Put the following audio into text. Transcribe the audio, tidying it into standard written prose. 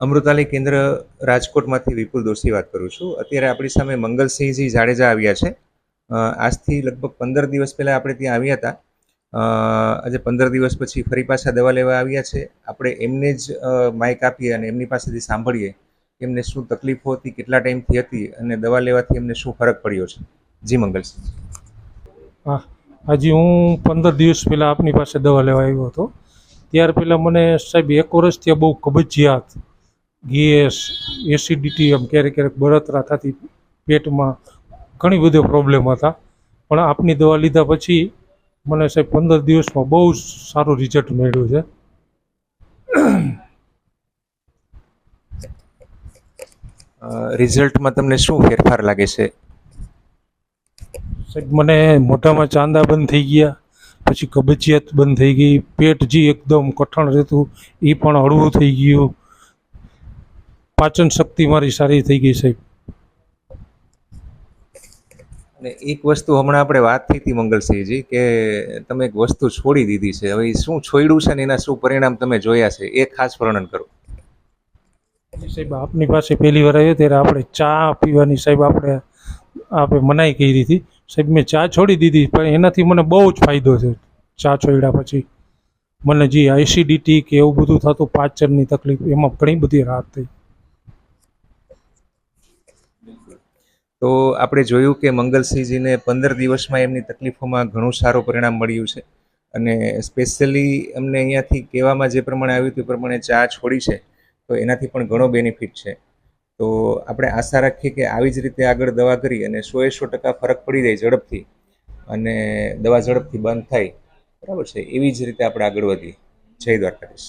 અમૃતાલય કેન્દ્ર રાજકોટમાંથી વિપુલ દોશી વાત કરું છું. અત્યારે આપણી સામે મંગલસિંહજી જાડેજા આવ્યા છે. આજથી લગભગ 15 દિવસ પહેલાં આપણે ત્યાં આવ્યા હતા. આજે 15 દિવસ પછી ફરી પાછા દવા લેવા આવ્યા છે. આપણે એમને જ માઇક આપીએ અને એમની પાસેથી સાંભળીએ એમને શું તકલીફો હતી, કેટલા ટાઈમથી હતી અને દવા લેવાથી એમને શું ફરક પડ્યો છે. જી મંગલસિંહ. હા, હજી હું 15 દિવસ પહેલાં આપની પાસે દવા લેવા આવ્યો હતો. ત્યાર પહેલાં મને સાહેબ 1 વર્ષથી બહુ કબજિયાત, ગેસ, એસિડિટી, એમ ક્યારેક ક્યારેક બળતરા થતી પેટમાં, ઘણી બધી પ્રોબ્લેમ હતા. પણ આપની દવા લીધા પછી મને સાહેબ 15 દિવસમાં બહુ સારું રિઝલ્ટ મળ્યું છે. રિઝલ્ટમાં તમને શું ફેરફાર લાગે છે? સાહેબ મને મોઢામાં ચાંદા બંધ થઈ ગયા, પછી કબજિયાત બંધ થઈ ગઈ, પેટ જે એકદમ કઠણ રહેતું એ પણ હળવું થઈ ગયું, પાચન શક્તિ મારી સારી થઈ ગઈ સાહેબ. અને એક વસ્તુ હમણાં આપણે વાત થઈ હતી મંગલસિંહજી કે તમે એક વસ્તુ છોડી દીધી છે. હવે એ શું છોડ્યું છે ને એના શું પરિણામ તમે જોયા છે એ ખાસ વર્ણન કરો. સાહેબ આપની પાસે પહેલી વાર આવ્યો ત્યારે આપણે ચા પીવાની સાહેબ આપણે મનાઈ કરી હતી સાહેબ. મેં ચા છોડી દીધી પણ એનાથી મને બહુ જ ફાયદો છે. ચા છોડ્યા પછી મને જે એસિડિટી કે એવું બધું થતું, પાચનની તકલીફ, એમાં ઘણી બધી રાહત થઈ. તો આપણે જોયું કે મંગલસિંહજીને 15 દિવસમાં એમની તકલીફોમાં ઘણું સારું પરિણામ મળ્યું છે. અને સ્પેશિયલી અમને અહીંયાથી કહેવામાં જે પ્રમાણે આવ્યું તે પ્રમાણે ચા છોડી છે તો એનાથી પણ ઘણો બેનિફિટ છે. તો આપણે આશા રાખીએ કે આવી જ રીતે આગળ દવા કરી અને 100% ફરક પડી જાય ઝડપથી અને દવા ઝડપથી બંધ થાય, બરાબર છે, એવી જ રીતે આપણે આગળ વધીએ. જય દ્વારકાધીશ.